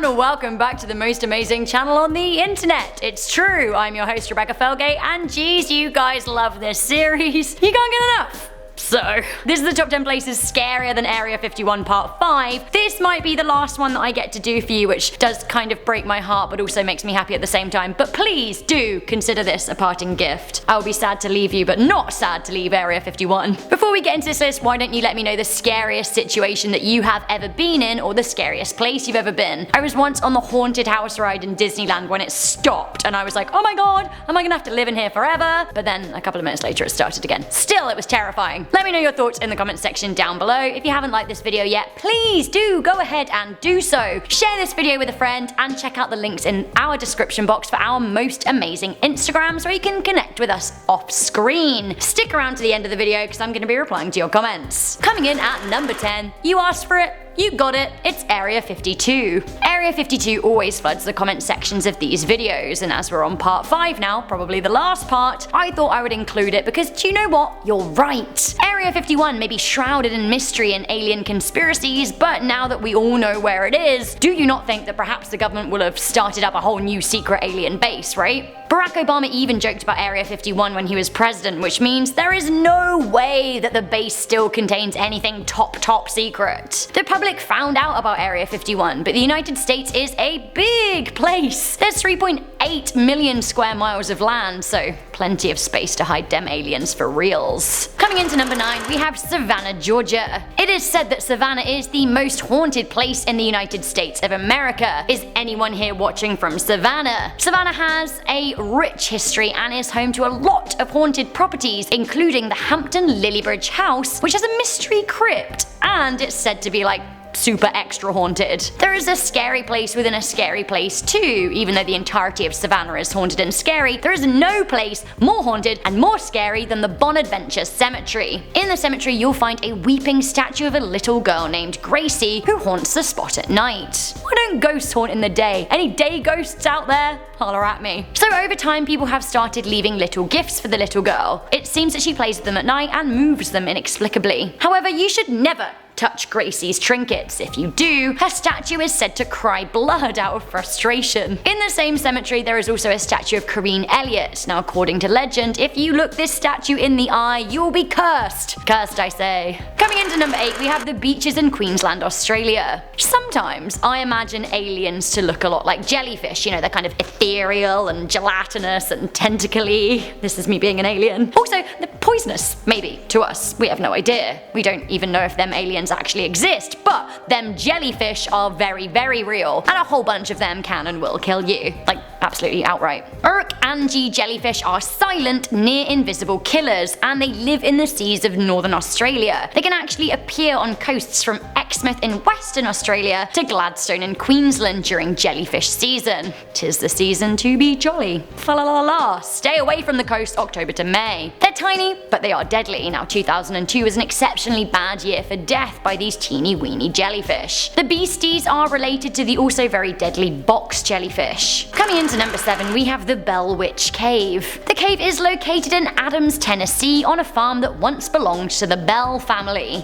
and welcome back to the most amazing channel on the internet. It's true, I'm your host Rebecca Felgate, and geez, you guys love this series. You can't get enough. So, this is the top 10 places scarier than Area 51 Part 5. This might be the last one that I get to do for you, which does kind of break my heart but also makes me happy at the same time. But please do consider this a parting gift. I will be sad to leave you, but not sad to leave Area 51. Before we get into this list, why don't you let me know the scariest situation that you have ever been in, or the scariest place you've ever been. I was once on the haunted house ride in Disneyland when it stopped, and I was like, oh my god, am I gonna have to live in here forever? But then a couple of minutes later it started again. Still, it was terrifying. Let me know your thoughts in the comment section down below. If you haven't liked this video yet, please do go ahead and do so. Share this video with a friend and check out the links in our description box for our most amazing Instagrams where you can connect with us off screen. Stick around to the end of the video because I'm going to be replying to your comments. Coming in at number 10, you asked for it, you got it, it's Area 52. Area 52 always floods the comment sections of these videos, and as we're on part 5 now, probably the last part, I thought I would include it because do you know what? You're right. Area 51 may be shrouded in mystery and alien conspiracies, but now that we all know where it is, do you not think that perhaps the government will have started up a whole new secret alien base, right? Barack Obama even joked about Area 51 when he was president, which means there is no way that the base still contains anything top secret. The public found out about Area 51, but the United States is a big place. There's 3.8 million square miles of land, so plenty of space to hide them aliens for reals. Coming into number 9, we have Savannah, Georgia. It is said that Savannah is the most haunted place in the United States of America. Is anyone here watching from Savannah? Savannah has a rich history and is home to a lot of haunted properties, including the Hampton Lilliebridge House, which has a mystery crypt, and it's said to be like super extra haunted. There is a scary place within a scary place too. Even though the entirety of Savannah is haunted and scary, there is no place more haunted and more scary than the Bonaventure Cemetery. In the cemetery you'll find a weeping statue of a little girl named Gracie who haunts the spot at night. Why don't ghosts haunt in the day? Any day ghosts out there? Holler at me. So over time people have started leaving little gifts for the little girl. It seems that she plays with them at night and moves them inexplicably. However, you should never touch Gracie's trinkets. If you do, her statue is said to cry blood out of frustration. In the same cemetery there is also a statue of Corinne Elliott. Now according to legend, if you look this statue in the eye, you'll be cursed. Cursed I say. Coming into number 8, we have the beaches in Queensland, Australia. Sometimes I imagine aliens to look a lot like jellyfish, you know, they're kind of ethereal and gelatinous and tentacly. This is me being an alien. Also, they're poisonous, maybe, to us. We have no idea. We don't even know if them aliens actually exist, but them jellyfish are very, very real, and a whole bunch of them can and will kill you. Like, absolutely outright. Uruk-Angie jellyfish are silent, near invisible killers, and they live in the seas of northern Australia. They can actually appear on coasts from Exmouth in Western Australia to Gladstone in Queensland during jellyfish season. 'Tis the season to be jolly. Fa la la la. Stay away from the coast October to May. They're tiny, but they are deadly. Now 2002 was an exceptionally bad year for death by these teeny weeny jellyfish. The beasties are related to the also very deadly box jellyfish. Coming into number 7, we have the Bell Witch Cave. The cave is located in Adams, Tennessee on a farm that once belonged to the Bell family.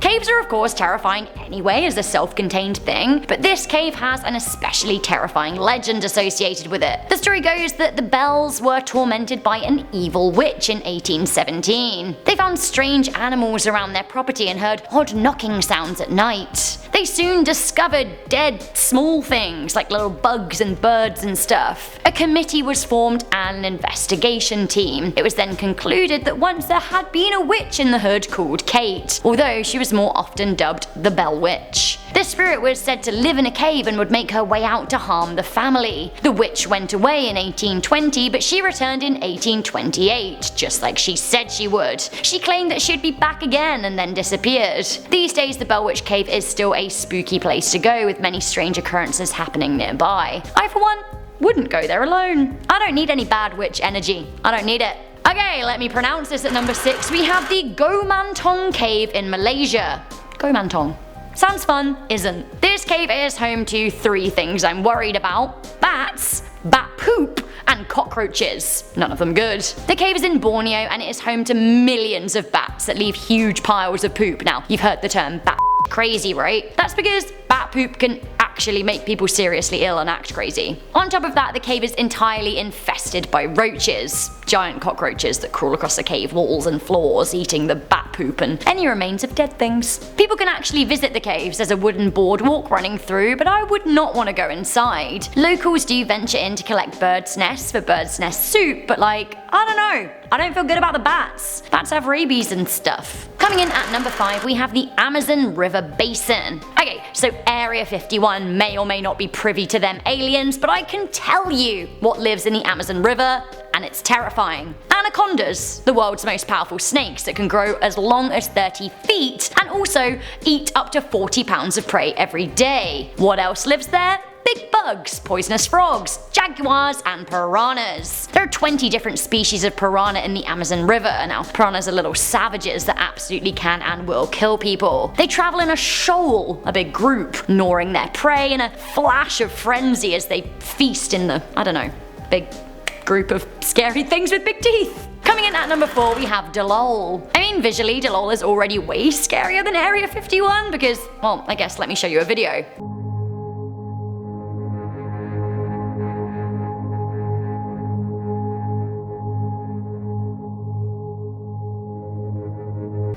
Caves are of course terrifying anyway as a self-contained thing, but this cave has an especially terrifying legend associated with it. The story goes that the Bells were tormented by an evil witch in 1817. They found strange animals around their property and heard odd knocking sounds at night. They soon discovered dead small things like little bugs and birds and stuff. A committee was formed and an investigation team. It was then concluded that once there had been a witch in the hood called Kate, although she was more often dubbed the Bell Witch. The spirit was said to live in a cave and would make her way out to harm the family. The witch went away in 1820, but she returned in 1828, just like she said she would. She claimed that she'd be back again and then disappeared. These days the Bell Witch Cave is still a spooky place to go, with many strange occurrences happening nearby. I for one wouldn't go there alone. I don't need any bad witch energy. I don't need it. Okay, let me pronounce this at number 6. We have the Gomantong Cave in Malaysia. Gomantong. Sounds fun, isn't? This cave is home to 3 things I'm worried about. Bats, bat poop, and cockroaches. None of them good. The cave is in Borneo and it is home to millions of bats that leave huge piles of poop. Now, you've heard the term bat crazy, right? That's because bat poop can actually make people seriously ill and act crazy. On top of that, the cave is entirely infested by roaches. Giant cockroaches that crawl across the cave walls and floors, eating the bat poop and any remains of dead things. People can actually visit the caves. There's a wooden boardwalk running through, but I would not want to go inside. Locals do venture in to collect birds' nests for birds' nest soup, but like, I don't know. I don't feel good about the bats. Bats have rabies and stuff. Coming in at number 5, we have the Amazon River Basin. Okay, so Area 51 may or may not be privy to them aliens, but I can tell you what lives in the Amazon River, and it's terrifying. Anacondas, the world's most powerful snakes that can grow as long as 30 feet and also eat up to 40 pounds of prey every day. What else lives there? Big bugs, poisonous frogs, jaguars, and piranhas. There are 20 different species of piranha in the Amazon River. Now, piranhas are little savages that absolutely can and will kill people. They travel in a shoal, a big group, gnawing their prey in a flash of frenzy as they feast in the, I don't know, big group of scary things with big teeth. Coming in at number 4, we have Dalol. I mean, visually, Dalol is already way scarier than Area 51 because, well, I guess let me show you a video.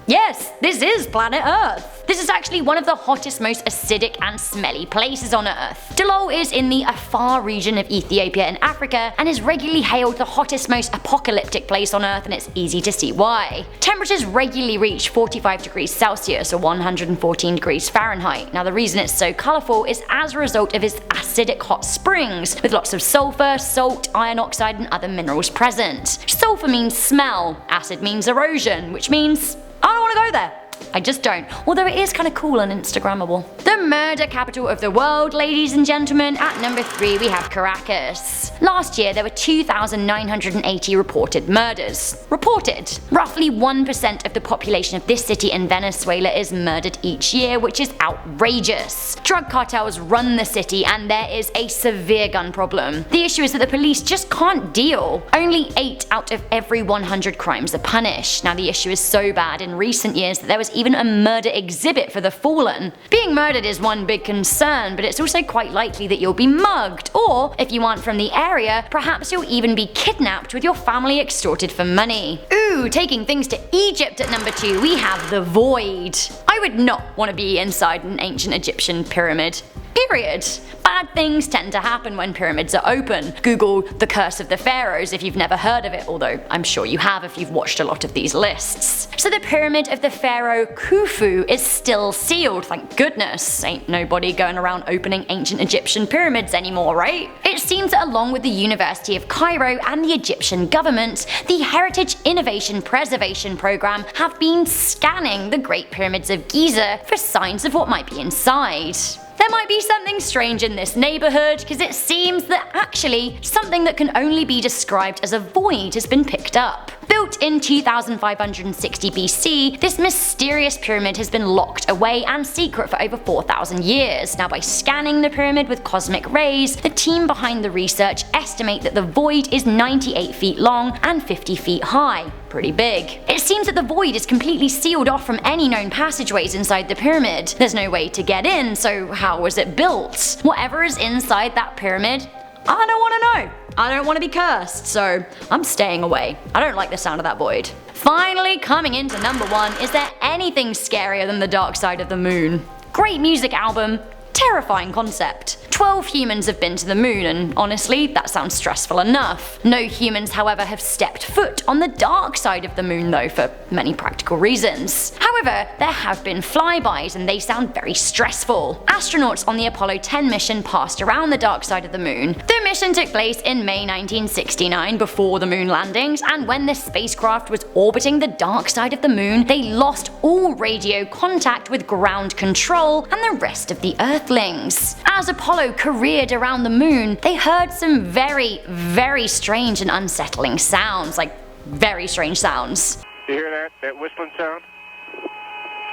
Yes, this is planet Earth. This is actually one of the hottest, most acidic and smelly places on Earth. Dalol is in the Afar region of Ethiopia in Africa and is regularly hailed the hottest, most apocalyptic place on Earth, and it's easy to see why. Temperatures regularly reach 45 degrees Celsius or 114 degrees Fahrenheit. Now the reason it's so colourful is as a result of its acidic hot springs with lots of sulphur, salt, iron oxide and other minerals present. Sulphur means smell, acid means erosion, which means I don't want to go there. I just don't. Although it is kind of cool and Instagrammable. The murder capital of the world, ladies and gentlemen. At number 3 we have Caracas. Last year there were 2,980 reported murders. Reported. Roughly 1% of the population of this city in Venezuela is murdered each year, which is outrageous. Drug cartels run the city and there is a severe gun problem. The issue is that the police just can't deal. Only 8 out of every 100 crimes are punished. Now the issue is so bad in recent years that there was even a murder exhibit for the fallen. Being murdered is one big concern, but it's also quite likely that you'll be mugged, or if you aren't from the area, perhaps you'll even be kidnapped with your family extorted for money. Ooh, taking things to Egypt at number 2, we have the Void. I would not want to be inside an ancient Egyptian pyramid. Period. Bad things tend to happen when pyramids are open. Google the Curse of the Pharaohs if you've never heard of it, although I'm sure you have if you've watched a lot of these lists. So the pyramid of the pharaoh Khufu is still sealed, thank goodness. Ain't nobody going around opening ancient Egyptian pyramids anymore, right? It seems that along with the University of Cairo and the Egyptian government, the Heritage Innovation Preservation Program have been scanning the Great Pyramids of Giza for signs of what might be inside. There might be something strange in this neighbourhood, because it seems that actually something that can only be described as a void has been picked up. Built in 2560 BC, this mysterious pyramid has been locked away and secret for over 4,000 years. Now by scanning the pyramid with cosmic rays, the team behind the research estimate that the void is 98 feet long and 50 feet high. Pretty big. It seems that the void is completely sealed off from any known passageways inside the pyramid. There's no way to get in, so how was it built? Whatever is inside that pyramid, I don't want to know. I don't want to be cursed, so I'm staying away. I don't like the sound of that void. Finally, coming into number 1, is there anything scarier than The Dark Side of the Moon? Great music album, terrifying concept. 12 humans have been to the moon, and honestly, that sounds stressful enough. No humans, however, have stepped foot on the dark side of the moon though, for many practical reasons. However, there have been flybys and they sound very stressful. Astronauts on the Apollo 10 mission passed around the dark side of the moon. The mission took place in May 1969 before the moon landings, and when the spacecraft was orbiting the dark side of the moon, they lost all radio contact with ground control and the rest of the Earthlings. As Apollo careered around the moon, they heard some very, very strange and unsettling sounds, like very strange sounds. You hear that? That whistling sound?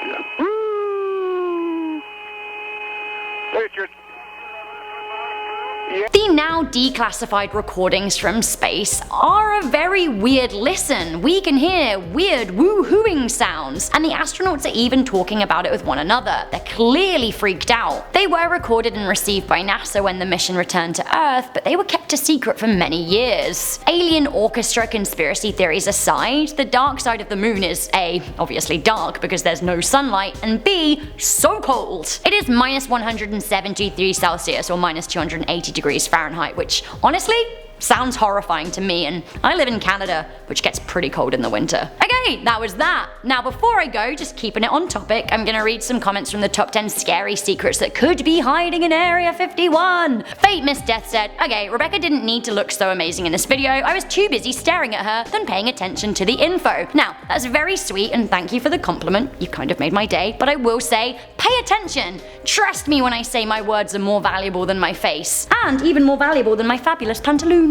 Yeah. There's your... Yeah. The now declassified recordings from space are a very weird listen. We can hear weird woo-hooing sounds, and the astronauts are even talking about it with one another. They're clearly freaked out. They were recorded and received by NASA when the mission returned to Earth, but they were kept a secret for many years. Alien orchestra conspiracy theories aside, the dark side of the moon is A, obviously dark because there's no sunlight, and B, so cold. It is minus 173 Celsius or minus 280 degrees Fahrenheit, which honestly sounds horrifying to me, and I live in Canada, which gets pretty cold in the winter. Okay, that was that. Now before I go, just keeping it on topic, I'm gonna read some comments from the top 10 scary secrets that could be hiding in Area 51. Fate Miss Death said, okay, Rebecca didn't need to look so amazing in this video, I was too busy staring at her than paying attention to the info. Now, that's very sweet and thank you for the compliment, you kind of made my day, but I will say, pay attention! Trust me when I say my words are more valuable than my face, and even more valuable than my fabulous pantaloons.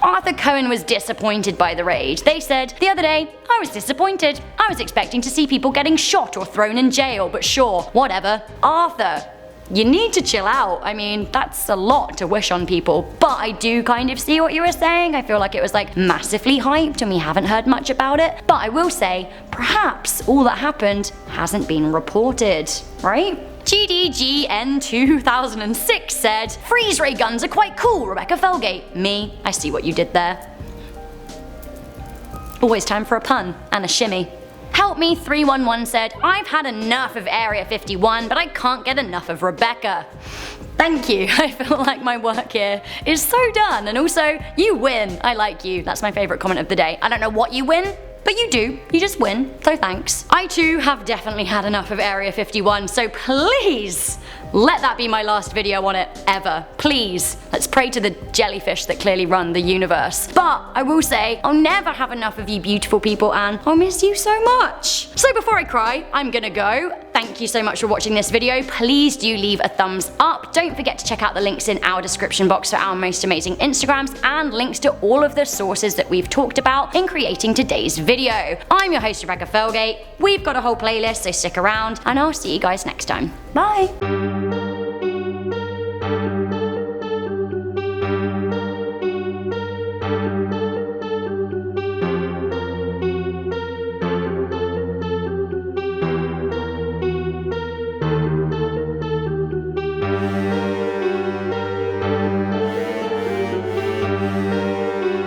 Arthur Cohen was disappointed by the raid. They said, the other day, I was disappointed. I was expecting to see people getting shot or thrown in jail, but sure, whatever. Arthur, you need to chill out. I mean, that's a lot to wish on people, but I do kind of see what you were saying. I feel like it was like massively hyped and we haven't heard much about it. But I will say, perhaps all that happened hasn't been reported, right? GDGN 2006 said, freeze ray guns are quite cool, Rebecca Felgate. Me, I see what you did there. Always time for a pun and a shimmy. Help Me 311 said, I've had enough of Area 51, but I can't get enough of Rebecca. Thank you, I feel like my work here is so done, and also, you win. I like you, that's my favourite comment of the day. I don't know what you win, but you do, you just win, so thanks. I too have definitely had enough of Area 51, so please let that be my last video on it ever. Please, let's pray to the jellyfish that clearly run the universe. But I will say, I'll never have enough of you beautiful people, and I'll miss you so much. So before I cry, I'm gonna go. Thank you so much for watching this video. Please do leave a thumbs up. Don't forget to check out the links in our description box for our most amazing Instagrams and links to all of the sources that we've talked about in creating today's video. I'm your host Rebecca Felgate. We've got a whole playlist, so stick around, and I'll see you guys next time. Bye!